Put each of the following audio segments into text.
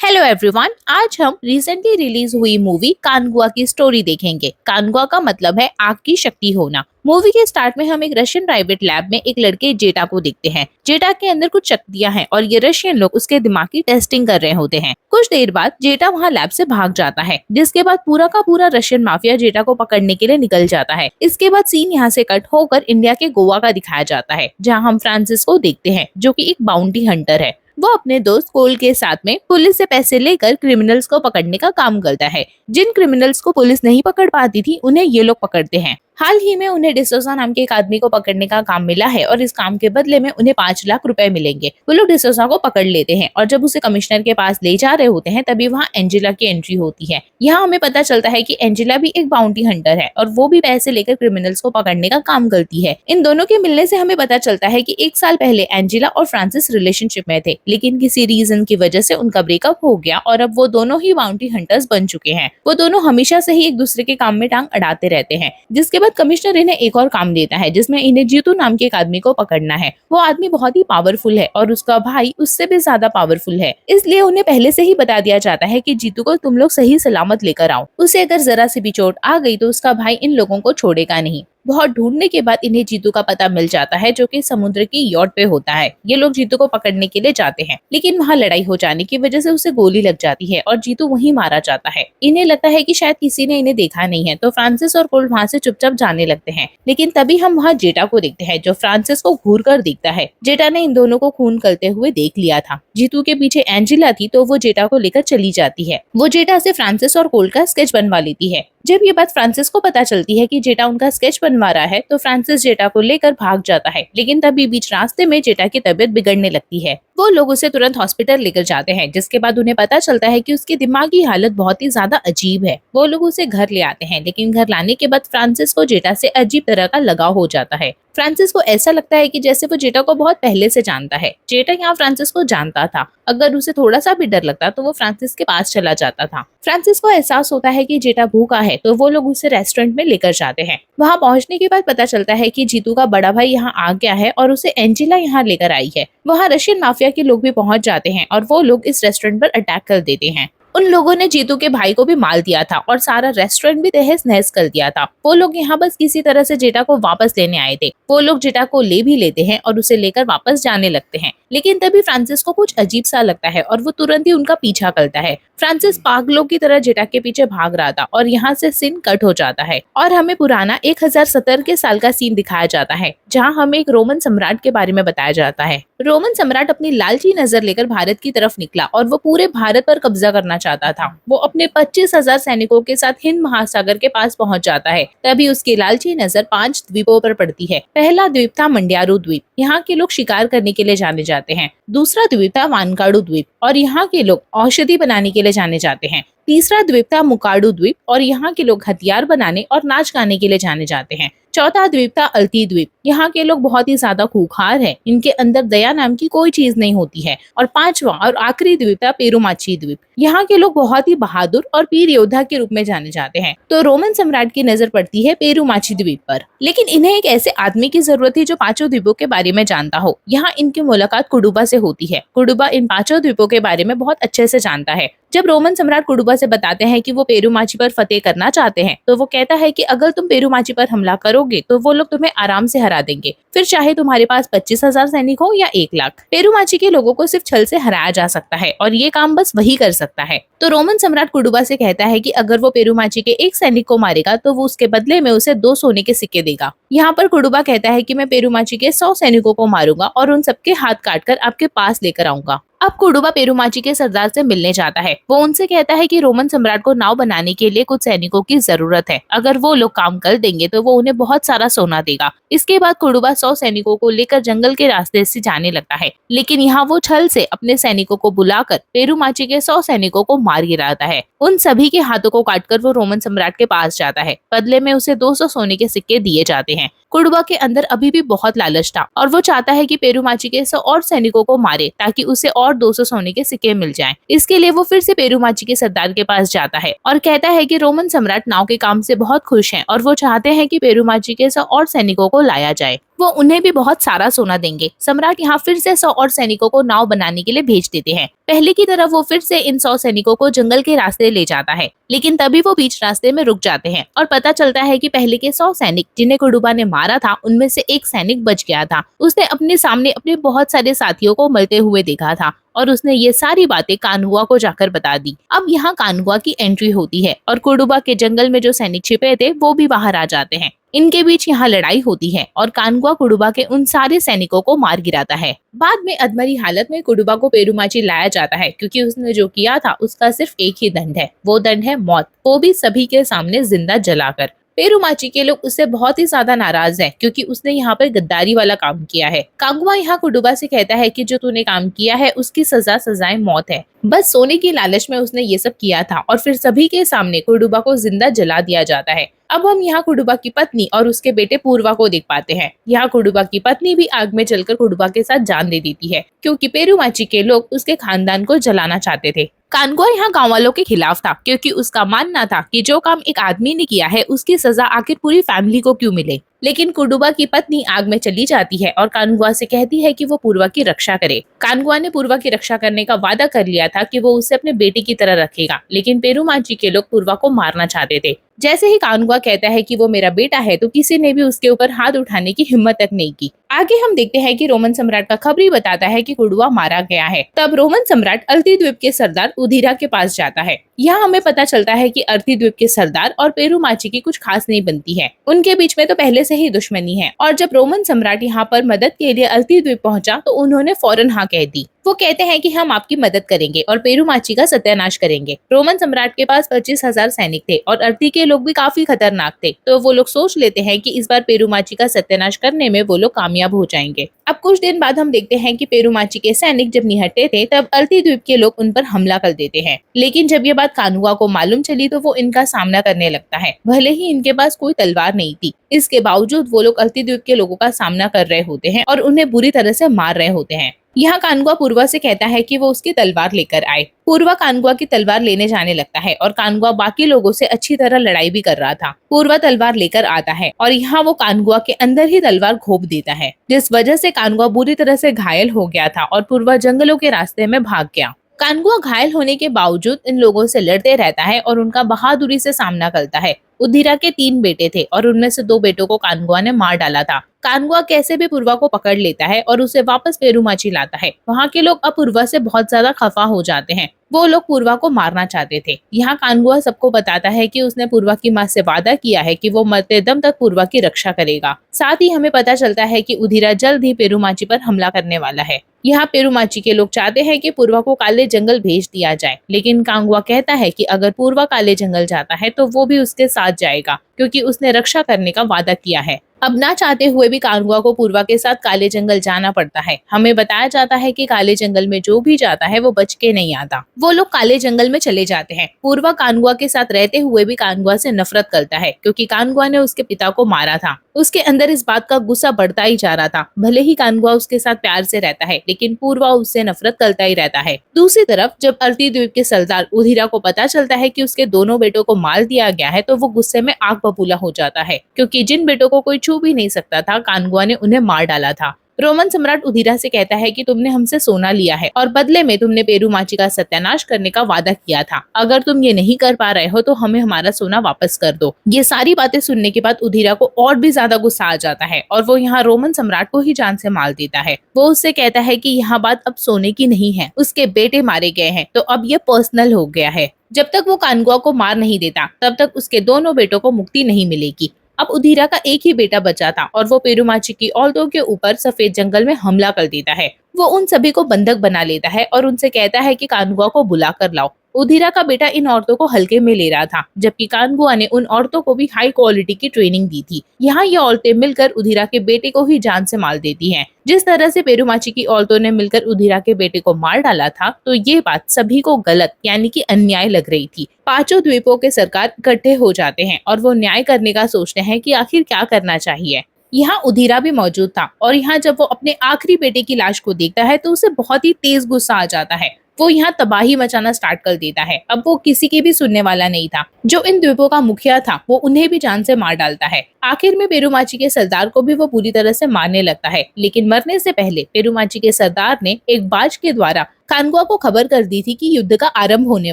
Hello everyone, आज हम recently release हुई मूवी कानगुआ की स्टोरी देखेंगे। कानगुआ का मतलब है आग की शक्ति होना। मूवी के स्टार्ट में हम एक रशियन प्राइवेट लैब में एक लड़के जेटा को देखते हैं। जेटा के अंदर कुछ शक्तियां हैं और ये रशियन लोग उसके दिमाग की टेस्टिंग कर रहे होते हैं। कुछ देर बाद जेटा वहाँ लैब से भाग जाता है, जिसके बाद पूरा का पूरा रशियन माफिया जेटा को पकड़ने के लिए निकल जाता है। इसके बाद सीन यहाँ से कट होकर इंडिया के गोवा का दिखाया जाता है, जहाँ हम फ्रांसिस को देखते हैं, जो कि एक बाउंटी हंटर है। वो अपने दोस्त कोल के साथ में पुलिस से पैसे लेकर क्रिमिनल्स को पकड़ने का काम करता है। जिन क्रिमिनल्स को पुलिस नहीं पकड़ पाती थी, उन्हें ये लोग पकड़ते हैं। हाल ही में उन्हें डिसोजा नाम के एक आदमी को पकड़ने का काम मिला है और इस काम के बदले में उन्हें 5 लाख रुपए मिलेंगे। वो लोग डिसोजा को पकड़ लेते हैं और जब उसे कमिश्नर के पास ले जा रहे होते हैं, तभी वहाँ एंजेला की एंट्री होती है। यहाँ हमें पता चलता है कि एंजेला भी एक बाउंटी हंटर है और वो भी पैसे लेकर क्रिमिनल्स को पकड़ने का काम करती है। इन दोनों के मिलने से हमें पता चलता है कि 1 साल पहले एंजेला और फ्रांसिस रिलेशनशिप में थे, लेकिन किसी रीजन की वजह से उनका ब्रेकअप हो गया और अब वो दोनों ही बाउंटी हंटर्स बन चुके हैं। वो दोनों हमेशा से ही एक दूसरे के काम में टांग अड़ाते रहते हैं। जिसके बाद कमिश्नर इन्हें एक और काम देता है, जिसमें इन्हें जीतू नाम के एक आदमी को पकड़ना है। वो आदमी बहुत ही पावरफुल है और उसका भाई उससे भी ज्यादा पावरफुल है, इसलिए उन्हें पहले से ही बता दिया जाता है कि जीतू को तुम लोग सही सलामत लेकर आओ। उसे अगर जरा सी भी चोट आ गई तो उसका भाई इन लोगों को छोड़ेगा नहीं। बहुत ढूंढने के बाद इन्हें जीतू का पता मिल जाता है, जो कि समुद्र की यॉट पे होता है। ये लोग जीतू को पकड़ने के लिए जाते हैं, लेकिन वहाँ लड़ाई हो जाने की वजह से उसे गोली लग जाती है और जीतू वहीं मारा जाता है। इन्हें लगता है कि शायद किसी ने इन्हें देखा नहीं है, तो फ्रांसिस और कोल्ड वहाँ से चुपचाप जाने लगते हैं। लेकिन तभी हम वहाँ जेटा को देखते हैं, जो फ्रांसिस को घूर कर देखता है। जेटा ने इन दोनों को खून करते हुए देख लिया था। जीतू के पीछे एंजेला थी, तो वो जेटा को लेकर चली जाती है। वो जेटा से फ्रांसिस और कोल्ड का स्केच बनवा लेती है। जब ये बात फ्रांसिस को पता चलती है कि जेटा उनका स्केच बनवा रहा है, तो फ्रांसिस जेटा को लेकर भाग जाता है। लेकिन तभी बीच रास्ते में जेटा की तबीयत बिगड़ने लगती है। वो लोग उसे तुरंत हॉस्पिटल लेकर जाते हैं, जिसके बाद उन्हें पता चलता है कि उसकी दिमागी हालत बहुत ही ज्यादा अजीब है। वो लोग उसे घर ले आते हैं, लेकिन घर लाने के बाद फ्रांसिस को जेटा से अजीब तरह का लगाव हो जाता है। फ्रांसिस को ऐसा लगता है कि जैसे वो जेटा को बहुत पहले से जानता है। जेटा यहाँ फ्रांसिस को जानता था। अगर उसे थोड़ा सा भी डर लगता तो वो फ्रांसिस के पास चला जाता था। फ्रांसिस को एहसास होता है कि जेटा भूखा है, तो वो लोग उसे रेस्टोरेंट में लेकर जाते हैं। वहाँ पहुँचने के बाद पता चलता है कि जीतू का बड़ा भाई यहाँ आ गया है और उसे एंजेला यहाँ लेकर आई है। वहाँ रशियन माफिया के लोग भी पहुंच जाते हैं और वो लोग इस रेस्टोरेंट पर अटैक कर देते हैं। उन लोगों ने जीतू के भाई को भी मार दिया था और सारा रेस्टोरेंट भी तहस नहस कर दिया था। वो लोग यहाँ बस किसी तरह से जेटा को वापस लेने आए थे। वो लोग जेटा को ले भी लेते हैं और उसे लेकर वापस जाने लगते हैं, लेकिन तभी फ्रांसिस को कुछ अजीब सा लगता है और वो तुरंत ही उनका पीछा करता है। फ्रांसिस पागलों की तरह जेटा के पीछे भाग रहा था और यहाँ से सीन कट हो जाता है और हमें पुराना 1070 के साल का सीन दिखाया जाता है, जहाँ हमें एक रोमन सम्राट के बारे में बताया जाता है। रोमन सम्राट अपनी लालची नजर लेकर भारत की तरफ निकला और वो पूरे भारत पर कब्जा करना चाहता था। वो अपने 25,000 सैनिकों के साथ हिंद महासागर के पास पहुंच जाता है। तभी उसकी लालची नजर 5 द्वीपों पर पड़ती है। पहला द्वीप था मंड्यारू द्वीप, यहाँ के लोग शिकार करने के लिए जाने जाते हैं। दूसरा द्वीप था वानकाडू द्वीप और यहाँ के लोग औषधि बनाने के लिए जाने जाते हैं। तीसरा द्वीप था मुकाडू द्वीप और यहाँ के लोग हथियार बनाने और नाच गाने के लिए जाने जाते हैं। चौथा द्वीप था अल्ती द्वीप, यहाँ के लोग बहुत ही ज्यादा खूंखार हैं, इनके अंदर दया नाम की कोई चीज नहीं होती है। और पांचवा और आखिरी द्वीप था पेरुमाची द्वीप, यहाँ के लोग बहुत ही बहादुर और वीर योद्धा के रूप में जाने जाते हैं। तो रोमन सम्राट की नजर पड़ती है पेरुमाची द्वीप पर, लेकिन इन्हें एक ऐसे आदमी की जरूरत थी जो 5 द्वीपों के बारे में जानता हो। यहाँ इनकी मुलाकात कुडुबा से होती है। कुडुबा इन 5 द्वीपों के बारे में बहुत अच्छे से जानता है। जब रोमन सम्राट कुडुबा से बताते हैं कि वो पेरुमाची पर फतेह करना चाहते हैं, तो वो कहता है कि अगर तुम पेरुमाची पर हमला करोगे तो वो लोग तुम्हें आराम से हरा देंगे, फिर चाहे तुम्हारे पास 25,000 सैनिक हो या 1 लाख। पेरुमाची के लोगों को सिर्फ छल से हराया जा सकता है और ये काम बस वही कर सकता है। तो रोमन सम्राट कुडुबा से कहता है कि अगर वो पेरुमाची के एक सैनिक को मारेगा तो वो उसके बदले में उसे 2 सोने के सिक्के देगा। यहाँ पर कुडुबा कहता है कि मैं पेरुमाची के 100 सैनिकों को मारूंगा और उन सबके हाथ काटकर आपके पास लेकर आऊंगा। अब कुडुबा पेरुमाची के सरदार से मिलने जाता है। वो उनसे कहता है कि रोमन सम्राट को नाव बनाने के लिए कुछ सैनिकों की जरूरत है। अगर वो लोग काम कर देंगे तो वो उन्हें बहुत सारा सोना देगा। इसके बाद कुडुबा 100 सैनिकों को लेकर जंगल के रास्ते से जाने लगता है, लेकिन यहाँ वो छल से अपने सैनिकों को बुलाकर पेरुमाची के 100 सैनिकों को मार गिराता है। उन सभी के हाथों को काटकर वो रोमन सम्राट के पास जाता है। बदले में उसे 200 सोने के सिक्के दिए जाते हैं। कुडुबा के अंदर अभी भी बहुत लालच था और वो चाहता है कि पेरुमाची के 100 और सैनिकों को मारे ताकि उसे और 200 सोने के सिक्के मिल जाएं। इसके लिए वो फिर से पेरुमाची के सरदार के पास जाता है और कहता है कि रोमन सम्राट नाव के काम से बहुत खुश हैं और वो चाहते हैं कि पेरुमाची के 100 और सैनिकों को लाया जाए। वो उन्हें भी बहुत सारा सोना देंगे। सम्राट यहाँ फिर से 100 और सैनिकों को नाव बनाने के लिए भेज देते हैं। पहले की तरह वो फिर से इन 100 सैनिकों को जंगल के रास्ते ले जाता है, लेकिन तभी वो बीच रास्ते में रुक जाते हैं और पता चलता है कि पहले के 100 सैनिक जिन्हें कुडुबा ने मारा था, उनमें से एक सैनिक बच गया था। उसने अपने सामने अपने बहुत सारे साथियों को मरते हुए देखा था और उसने ये सारी बातें कानगुआ को जाकर बता दी। अब यहाँ कानगुआ की एंट्री होती है और कुडुबा के जंगल में जो सैनिक छिपे थे वो भी बाहर आ जाते हैं। इनके बीच यहाँ लड़ाई होती है और कानगुआ कुडुबा के उन सारे सैनिकों को मार गिराता है। बाद में अधमरी हालत में कुडुबा को पेरुमाची लाया जाता है, क्योंकि उसने जो किया था उसका सिर्फ एक ही दंड है, वो दंड है मौत, वो भी सभी के सामने जिंदा जलाकर। पेरुमाची के लोग उससे बहुत ही ज्यादा नाराज हैं, क्योंकि उसने यहाँ पर गद्दारी वाला काम किया है। कांगुआ यहाँ कुडुबा से कहता है कि जो तूने काम किया है उसकी सजाए मौत है। बस सोने की लालच में उसने ये सब किया था और फिर सभी के सामने कुडुबा को जिंदा जला दिया जाता है। अब हम यहाँ कुडुबा की पत्नी और उसके बेटे पूर्वा को देख पाते हैं। यहाँ कुडुबा की पत्नी भी आग में जलकर कुडुबा के साथ जान दे देती है, क्योंकि पेरुमाची के लोग उसके खानदान को जलाना चाहते थे। कानगुआ यहाँ गाँव वालों के खिलाफ था, क्योंकि उसका मानना था कि जो काम एक आदमी ने किया है उसकी सजा आखिर पूरी फैमिली को क्यों मिले। लेकिन कुडुबा की पत्नी आग में चली जाती है और कानगुआ से कहती है कि वो पूर्वा की रक्षा करे। कानगुआ ने पूर्वा की रक्षा करने का वादा कर लिया था कि वो उसे अपने बेटे की तरह रखेगा, लेकिन पेरुमाची के लोग पूर्वा को मारना चाहते थे। जैसे ही कानगुआ कहता है कि वो मेरा बेटा है, तो किसी ने भी उसके ऊपर हाथ उठाने की हिम्मत तक नहीं की। आगे हम देखते हैं कि रोमन सम्राट का खबरी बताता है कि कुडुआ मारा गया है। तब रोमन सम्राट अल्ती द्वीप के सरदार उधीरा के पास जाता है। यहाँ हमें पता चलता है कि अल्ती द्वीप के सरदार और पेरुमाची की कुछ खास नहीं बनती है, उनके बीच में तो पहले से ही दुश्मनी है। और जब रोमन सम्राट यहाँ पर मदद के लिए अल्ती द्वीप पहुंचा तो उन्होंने फौरन हाँ कह दी। वो कहते हैं कि हम आपकी मदद करेंगे और पेरुमाची का सत्यानाश करेंगे। रोमन सम्राट के पास 25,000 सैनिक थे और अल्ती के लोग भी काफी खतरनाक थे, तो वो लोग सोच लेते हैं कि इस बार पेरुमाची का सत्यानाश करने में वो लोग कामयाब हो जाएंगे। अब कुछ दिन बाद हम देखते हैं कि पेरुमाची के सैनिक जब निहट्टे थे, तब अल्ती द्वीप के लोग उन पर हमला कर देते हैं। लेकिन जब ये बात कानगुआ को मालूम चली तो वो इनका सामना करने लगता है। भले ही इनके पास कोई तलवार नहीं थी, इसके बावजूद वो लोग अल्ती द्वीप के लोगों का सामना कर रहे होते हैं और उन्हें बुरी तरह से मार रहे होते हैं। यहाँ कानगुआ पूर्वा से कहता है कि वो उसकी तलवार लेकर आए। पूर्वा कानगुआ की तलवार लेने जाने लगता है और कानगुआ बाकी लोगों से अच्छी तरह लड़ाई भी कर रहा था। पूर्वा तलवार लेकर आता है और यहाँ वो कानगुआ के अंदर ही तलवार घोंप देता है, जिस वजह से कानगुआ बुरी तरह से घायल हो गया था और पूर्वा जंगलों के रास्ते में भाग गया। कानगुआ घायल होने के बावजूद इन लोगों से लड़ते रहता है और उनका बहादुरी से सामना करता है। उधीरा के 3 बेटे थे और उनमें से 2 बेटों को कानगुआ ने मार डाला था। कानगुआ कैसे भी पूर्वा को पकड़ लेता है और उसे वापस पेरुमाची लाता है। वहाँ के लोग अब पूर्वा से बहुत ज्यादा खफा हो जाते हैं। वो लोग पूर्वा को मारना चाहते थे। यहाँ कानगुआ सबको बताता है कि उसने पूर्वा की माँ से वादा किया है कि वो मरते दम तक पूर्वा की रक्षा करेगा। साथ ही हमें पता चलता है कि उधीरा जल्द ही पेरुमाची पर हमला करने वाला है। यहाँ पेरुमाची के लोग चाहते हैं कि पूर्वा को काले जंगल भेज दिया जाए, लेकिन कांगुआ कहता है कि अगर पूर्वा काले जंगल जाता है तो वो भी उसके साथ जाएगा, क्योंकि उसने रक्षा करने का वादा किया है। अब ना चाहते हुए भी कांगुआ को पूर्वा के साथ काले जंगल जाना पड़ता है। हमें बताया जाता है कि काले जंगल में जो भी जाता है वो बच के नहीं आता। वो लोग काले जंगल में चले जाते हैं। पूर्वा कांगुआ के साथ रहते हुए भी कांगुआ से नफरत करता है, क्योंकि कांगुआ ने उसके पिता को मारा था। उसके अंदर इस बात का गुस्सा बढ़ता ही जा रहा था। भले ही कांगुआ उसके साथ प्यार से रहता है, लेकिन पूर्वा उससे नफरत करता ही रहता है। दूसरी तरफ जब अल्ती द्वीप के सरदार उधीरा को पता चलता है कि उसके दोनों बेटों को मार दिया गया है, तो वो गुस्से में आग बबूला हो जाता है, क्योंकि जिन बेटों को कोई छू भी नहीं सकता था, कांगुआ ने उन्हें मार डाला था। रोमन सम्राट उधीरा से कहता है कि तुमने हमसे सोना लिया है और बदले में तुमने पेरुमाची का सत्यानाश करने का वादा किया था। अगर तुम ये नहीं कर पा रहे हो तो हमें हमारा सोना वापस कर दो। ये सारी बातें सुनने के बाद उधीरा को और भी ज्यादा गुस्सा आ जाता है और वो यहाँ रोमन सम्राट को ही जान से मार देता है। वो उससे कहता है कि यहाँ बात अब सोने की नहीं है, उसके बेटे मारे गए हैं, तो अब ये पर्सनल हो गया है। जब तक वो कानगुआ को मार नहीं देता तब तक उसके दोनों बेटों को मुक्ति नहीं मिलेगी। अब उधीरा का एक ही बेटा बचा था और वो पेरुमाची की औरतों के ऊपर सफेद जंगल में हमला कर देता है। वो उन सभी को बंधक बना लेता है और उनसे कहता है कि कानगुआ को बुला कर लाओ। उधीरा का बेटा इन औरतों को हल्के में ले रहा था, जबकि कानगुआ ने उन औरतों को भी हाई क्वालिटी की ट्रेनिंग दी थी। यहाँ ये औरतें मिलकर उधीरा के बेटे को ही जान से मार देती हैं। जिस तरह से पेरुमाची की औरतों ने मिलकर उधीरा के बेटे को मार डाला था, तो ये बात सभी को गलत यानी कि अन्याय लग रही थी। पांचों द्वीपों के सरकार इकट्ठे हो जाते हैं और वो न्याय करने का सोचते हैं कि आखिर क्या करना चाहिए। यहाँ उधीरा भी मौजूद था और यहाँ जब वो अपने आखिरी बेटे की लाश को देखता है तो उसे बहुत ही तेज गुस्सा आ जाता है। वो यहाँ तबाही मचाना स्टार्ट कर देता है। अब वो किसी की भी सुनने वाला नहीं था। जो इन द्वीपों का मुखिया था वो उन्हें भी जान से मार डालता है। आखिर में पेरूमाची के सरदार को भी वो पूरी तरह से मारने लगता है, लेकिन मरने से पहले पेरूमाची के सरदार ने एक बाज के द्वारा कानगुआ को खबर कर दी थी कि युद्ध का आरंभ होने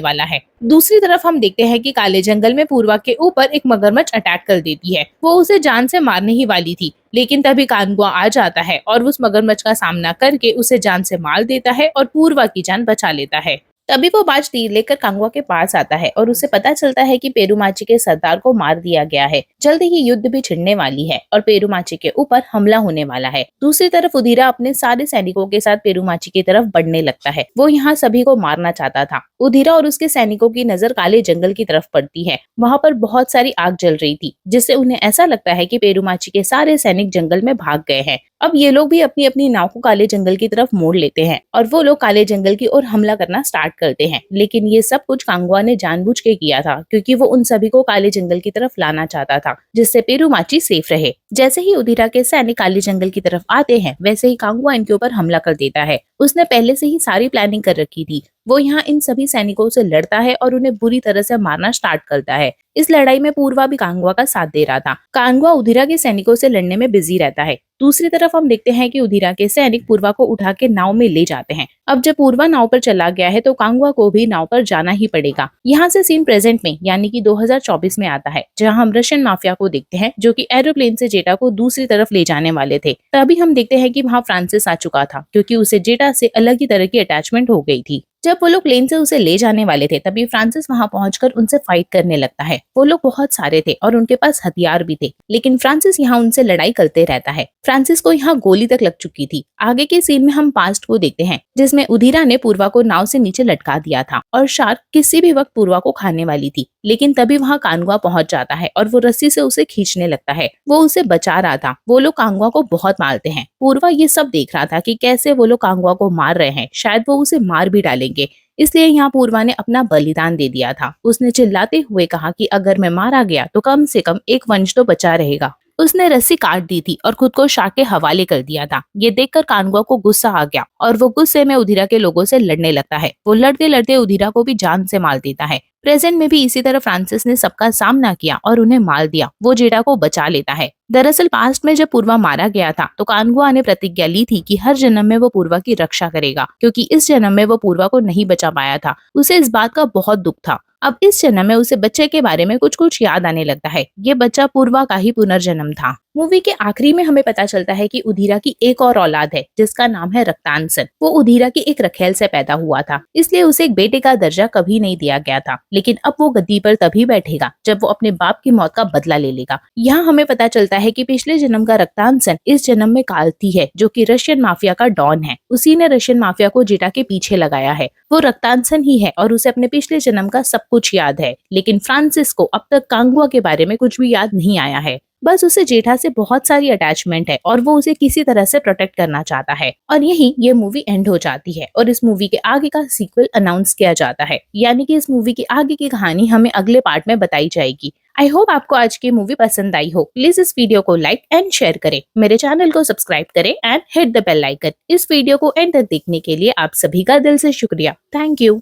वाला है। दूसरी तरफ हम देखते हैं कि काले जंगल में पूर्वा के ऊपर एक मगरमच्छ अटैक कर देती है। वो उसे जान से मारने ही वाली थी, लेकिन तभी कानगुआ आ जाता है और उस मगरमच्छ का सामना करके उसे जान से मार देता है और पूर्वा की जान बचा लेता है। तभी वो बाज तीर लेकर कांगुआ के पास आता है और उसे पता चलता है कि पेरूमाची के सरदार को मार दिया गया है। जल्द ही युद्ध भी छिड़ने वाली है और पेरूमाची के ऊपर हमला होने वाला है। दूसरी तरफ उदीरा अपने सारे सैनिकों के साथ पेरूमाची की तरफ बढ़ने लगता है। वो यहाँ सभी को मारना चाहता था। उदीरा और उसके सैनिकों की नजर काले जंगल की तरफ पड़ती है। वहाँ पर बहुत सारी आग जल रही थी, जिससे उन्हें ऐसा लगता है कि पेरूमाची के सारे सैनिक जंगल में भाग गए हैं। अब ये लोग भी अपनी अपनी नाव को काले जंगल की तरफ मोड़ लेते हैं और वो लोग काले जंगल की ओर हमला करना स्टार्ट करते हैं। लेकिन ये सब कुछ कांगुआ ने जानबूझ के किया था, क्योंकि वो उन सभी को काले जंगल की तरफ लाना चाहता था, जिससे पेरूमाची सेफ रहे। जैसे ही उदीरा के सैनिक काले जंगल की तरफ आते हैं, वैसे ही कांगुआ इनके ऊपर हमला कर देता है। उसने पहले से ही सारी प्लानिंग कर रखी थी। वो यहाँ इन सभी सैनिकों से लड़ता है और उन्हें बुरी तरह से मारना स्टार्ट करता है। इस लड़ाई में पूर्वा भी कांगुआ का साथ दे रहा था। कांगुआ उदीरा के सैनिकों से लड़ने में बिजी रहता है। दूसरी तरफ हम देखते हैं कि उदीरा के सैनिक पूर्वा को उठा के नाव में ले जाते हैं। अब जब पूर्वा नाव पर चला गया है तो कांगुआ को भी नाव पर जाना ही पड़ेगा। यहाँ से सीन प्रेजेंट में यानी कि 2024 में आता है, जहाँ हम रशियन माफिया को देखते हैं जो कि एरोप्लेन से जेटा को दूसरी तरफ ले जाने वाले थे। तभी हम देखते हैं कि वहाँ फ्रांसिस आ चुका था, क्योंकि उसे जेटा से अलग ही तरह की अटैचमेंट हो गई थी। जब वो लोग प्लेन से उसे ले जाने वाले थे, तभी फ्रांसिस वहां पहुंचकर उनसे फाइट करने लगता है। वो लोग बहुत सारे थे और उनके पास हथियार भी थे, लेकिन फ्रांसिस यहाँ उनसे लड़ाई करते रहता है। फ्रांसिस को यहाँ गोली तक लग चुकी थी। आगे के सीन में हम पास्ट को देखते हैं, जिसमें उदीरा ने पूर्वा को नाव से नीचे लटका दिया था और शार्क किसी भी वक्त पूर्वा को खाने वाली थी। लेकिन तभी वहाँ कांगुआ पहुंच जाता है और वो रस्सी से उसे खींचने लगता है। वो उसे बचा रहा था। वो लोग कांगुआ को बहुत मारते हैं। पूर्वा ये सब देख रहा था कि कैसे वो लोग कांगुआ को मार रहे हैं, शायद वो उसे मार भी डालेंगे। इसलिए यहाँ पूर्वा ने अपना बलिदान दे दिया था। उसने चिल्लाते हुए कहा कि अगर मैं मारा गया तो कम से कम एक वंश तो बचा रहेगा। उसने रस्सी काट दी थी और खुद को शार्क के हवाले कर दिया था। ये देखकर कांगुआ को गुस्सा आ गया और वो गुस्से में उदीरा के लोगों से लड़ने लगता है। वो लड़ते लड़ते उदीरा को भी जान से मार देता है। प्रेजेंट में भी इसी तरह फ्रांसिस ने सबका सामना किया और उन्हें मार दिया। वो जेटा को बचा लेता है। दरअसल पास्ट में जब पूर्वा मारा गया था तो कांगुआ ने प्रतिज्ञा ली थी कि हर जन्म में वो पूर्वा की रक्षा करेगा, क्योंकि इस जन्म में वो पूर्वा को नहीं बचा पाया था। उसे इस बात का बहुत दुख था। अब इस जन्म में उसे बच्चे के बारे में कुछ कुछ याद आने लगता है। ये बच्चा पूर्वा का ही पुनर्जन्म था। मूवी के आखिरी में हमें पता चलता है कि उदीरा की एक और औलाद है, जिसका नाम है रक्तांसन। वो उदीरा की एक रखेल से पैदा हुआ था, इसलिए उसे एक बेटे का दर्जा कभी नहीं दिया गया था। लेकिन अब वो गद्दी पर तभी बैठेगा जब वो अपने बाप की मौत का बदला ले लेगा। यहाँ हमें पता चलता है कि पिछले जन्म का रक्तांसन इस जन्म में कालती है, जो कि रशियन माफिया का डॉन है। उसी ने रशियन माफिया को जेटा के पीछे लगाया है। वो रक्तांसन ही है और उसे अपने पिछले जन्म का सब कुछ याद है। लेकिन फ्रांसिस को अब तक कांगुआ के बारे में कुछ भी याद नहीं आया है। बस उसे जेठा से बहुत सारी अटैचमेंट है और वो उसे किसी तरह से प्रोटेक्ट करना चाहता है। और यही ये मूवी एंड हो जाती है और इस मूवी के आगे का सीक्वल अनाउंस किया जाता है, यानी कि इस मूवी की आगे की कहानी हमें अगले पार्ट में बताई जाएगी। आई होप आपको आज की मूवी पसंद आई हो। प्लीज इस वीडियो को लाइक एंड शेयर करें, मेरे चैनल को सब्सक्राइब करें and hit the bell icon. इस वीडियो को एंड तक देखने के लिए आप सभी का दिल से शुक्रिया। Thank you.